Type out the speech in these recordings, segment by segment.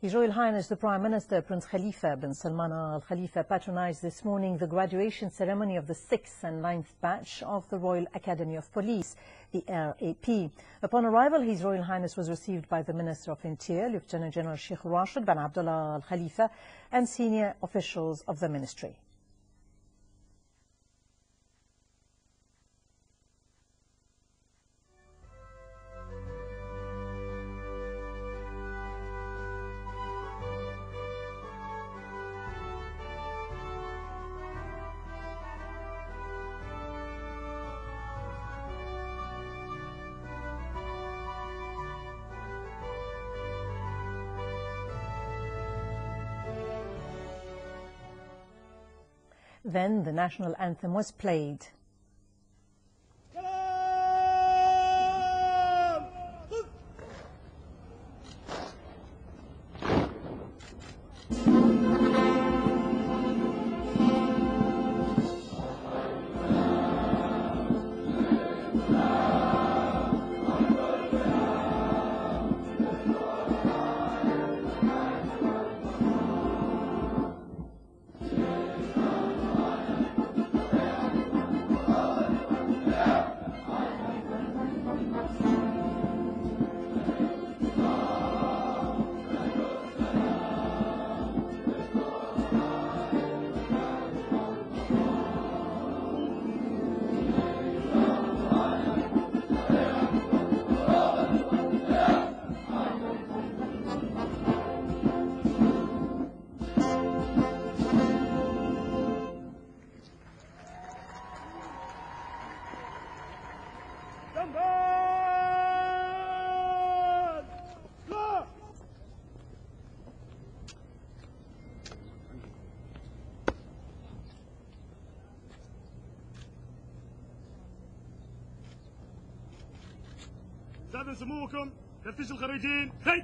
His Royal Highness the Prime Minister Prince Khalifa bin Salman Al Khalifa patronized this morning the graduation ceremony of the 6th and 9th batch of the Royal Academy of Police, the RAP. Upon arrival, His Royal Highness was received by the Minister of Interior, Lieutenant General Sheikh Rashid bin Abdullah Al Khalifa, and senior officials of the ministry. Then the national anthem was played. سادة سموكم تفتيش الخريجين خي.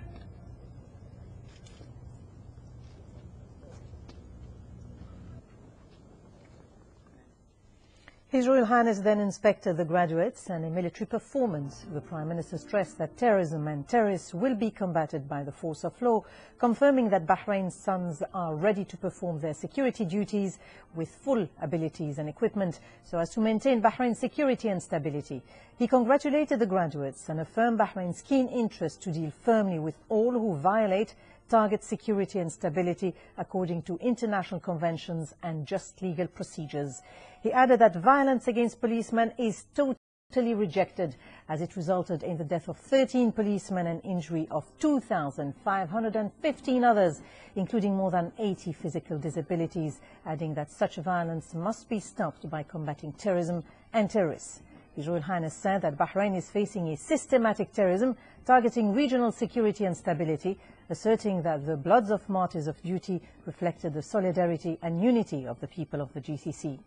His Royal Highness then inspected the graduates and a military performance. The Prime Minister stressed that terrorism and terrorists will be combated by the force of law, confirming that Bahrain's sons are ready to perform their security duties with full abilities and equipment so as to maintain Bahrain's security and stability. He congratulated the graduates and affirmed Bahrain's keen interest to deal firmly with all who violate target security and stability according to international conventions and just legal procedures. He added that violence against policemen is totally rejected, as it resulted in the death of 13 policemen and injury of 2,515 others, including more than 80 physical disabilities, adding that such violence must be stopped by combating terrorism and terrorists. His Royal Highness said that Bahrain is facing a systematic terrorism targeting regional security and stability, asserting that the bloods of martyrs of duty reflected the solidarity and unity of the people of the GCC.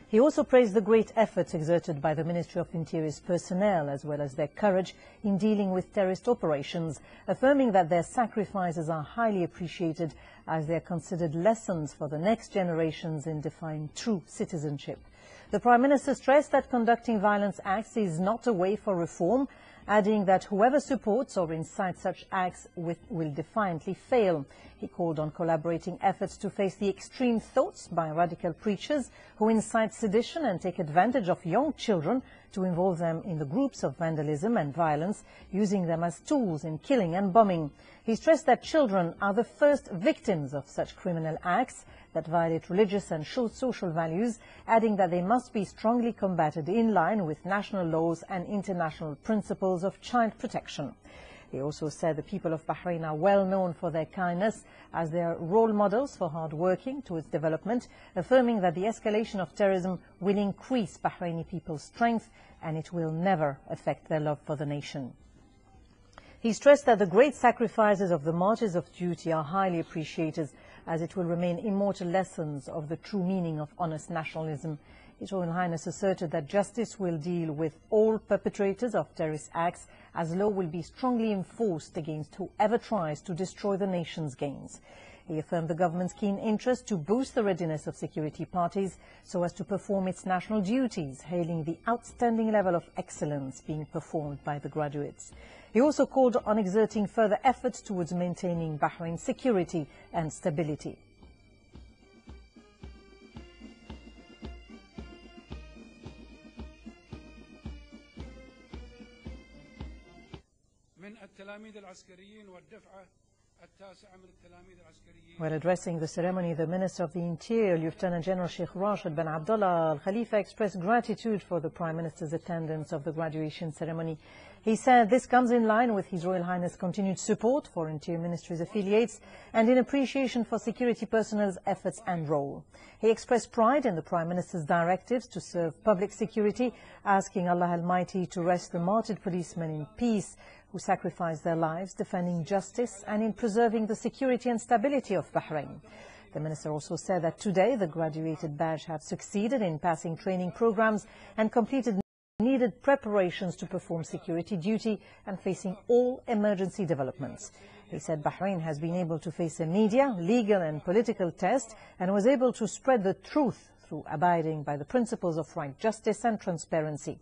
He also praised the great efforts exerted by the Ministry of Interior's personnel as well as their courage in dealing with terrorist operations, affirming that their sacrifices are highly appreciated as they are considered lessons for the next generations in defining true citizenship. The Prime Minister stressed that conducting violence acts is not a way for reform, adding that whoever supports or incites such acts will defiantly fail. He called on collaborating efforts to face the extreme thoughts by radical preachers who incite sedition and take advantage of young children to involve them in the groups of vandalism and violence, using them as tools in killing and bombing. He stressed that children are the first victims of such criminal acts that violate religious and social values, adding that they must be strongly combated in line with national laws and international principles of child protection. He also said the people of Bahrain are well known for their kindness, as they are role models for hard working towards development, affirming that the escalation of terrorism will increase Bahraini people's strength and it will never affect their love for the nation. He stressed that the great sacrifices of the martyrs of duty are highly appreciated, as it will remain immortal lessons of the true meaning of honest nationalism. His Royal Highness asserted that justice will deal with all perpetrators of terrorist acts, as law will be strongly enforced against whoever tries to destroy the nation's gains. He affirmed the government's keen interest to boost the readiness of security parties so as to perform its national duties, hailing the outstanding level of excellence being performed by the graduates. He also called on exerting further efforts towards maintaining Bahrain's security and stability. While addressing the ceremony, the Minister of the Interior, Lieutenant General Sheikh Rashid bin Abdullah Al Khalifa, expressed gratitude for the Prime Minister's attendance of the graduation ceremony. He said this comes in line with His Royal Highness' continued support for Interior Ministry's affiliates and in appreciation for security personnel's efforts and role. He expressed pride in the Prime Minister's directives to serve public security, asking Allah Almighty to rest the martyred policemen in peace who sacrificed their lives defending justice and in preserving the security and stability of Bahrain. The Minister also said that today the graduated batch have succeeded in passing training programs and completed needed preparations to perform security duty and facing all emergency developments. He said Bahrain has been able to face a media, legal and political test and was able to spread the truth through abiding by the principles of right justice and transparency.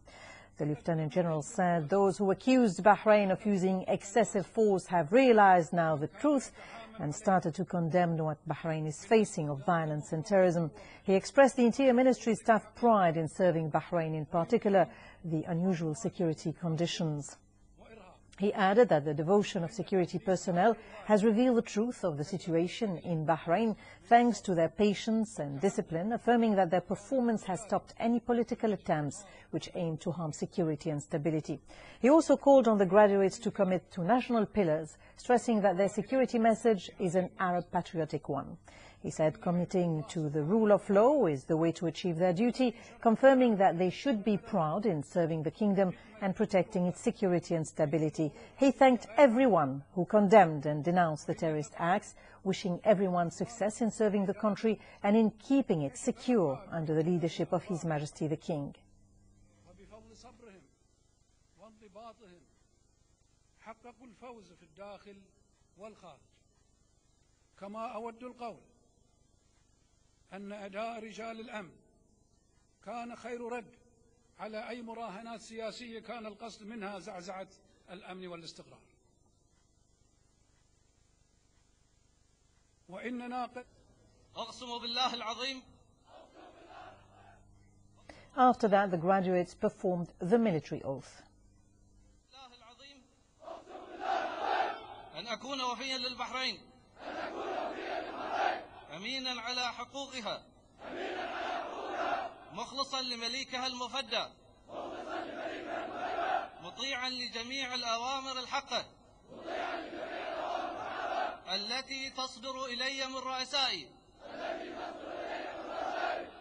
The Lieutenant General said those who accused Bahrain of using excessive force have realized now the truth and started to condemn what Bahrain is facing of violence and terrorism. He expressed the Interior Ministry's tough pride in serving Bahrain, in particular the unusual security conditions. He added that the devotion of security personnel has revealed the truth of the situation in Bahrain thanks to their patience and discipline, affirming that their performance has stopped any political attempts which aim to harm security and stability. He also called on the graduates to commit to national pillars, stressing that their security message is an Arab patriotic one. He said committing to the rule of law is the way to achieve their duty, confirming that they should be proud in serving the kingdom and protecting its security and stability. He thanked everyone who condemned and denounced the terrorist acts, wishing everyone success in serving the country and in keeping it secure under the leadership of His Majesty the King. أن أداء رجال الأمن كان خير رد على أي مراهنات سياسية كان القصد منها زعزعة الأمن والاستقرار. وإننا قد أقسم بالله العظيم. After that, the graduates performed the military oath. أن أكون وفيا للبحرين أمينا على حقوقها مخلصا لمليكها المفدى مطيعا لجميع الأوامر الحقة التي تصدر إلي من رؤسائي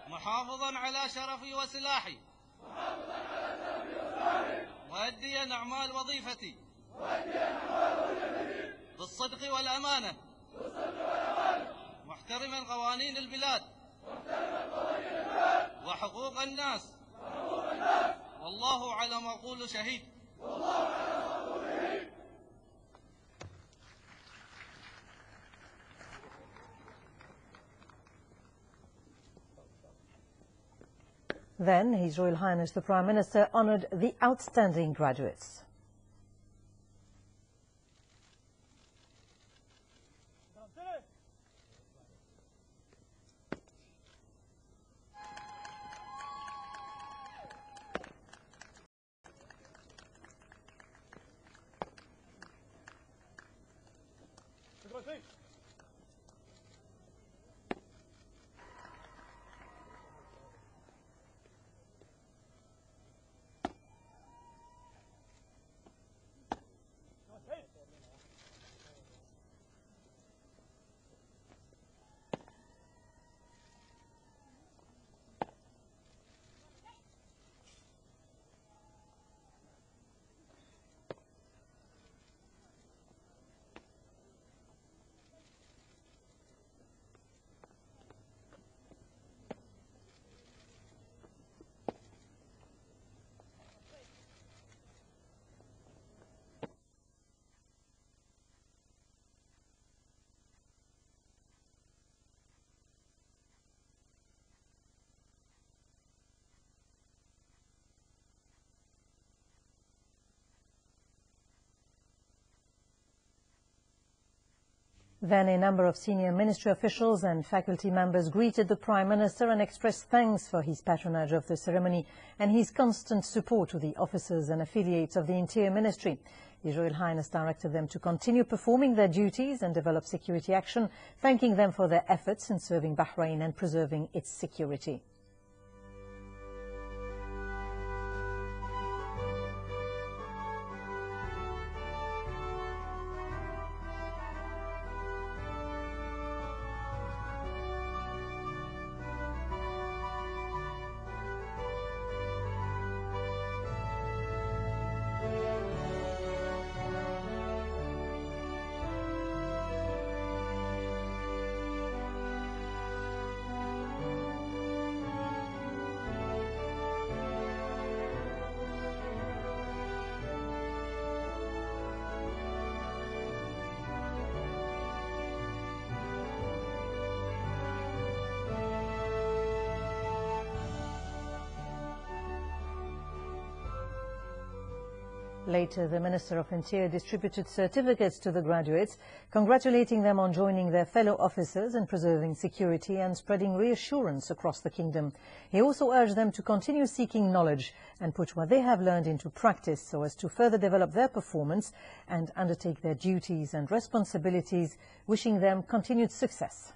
محافظا على شرفي وسلاحي مؤديا أعمال وظيفتي بالصدق والأمانة محترما قوانين البلاد وحقوق الناس والله على ما أقول شهيد. Then His Royal Highness the Prime Minister honored the outstanding graduates. Then a number of senior ministry officials and faculty members greeted the Prime Minister and expressed thanks for his patronage of the ceremony and his constant support to the officers and affiliates of the Interior Ministry. His Royal Highness directed them to continue performing their duties and develop security action, thanking them for their efforts in serving Bahrain and preserving its security. Later, the Minister of Interior distributed certificates to the graduates, congratulating them on joining their fellow officers in preserving security and spreading reassurance across the kingdom. He also urged them to continue seeking knowledge and put what they have learned into practice so as to further develop their performance and undertake their duties and responsibilities, wishing them continued success.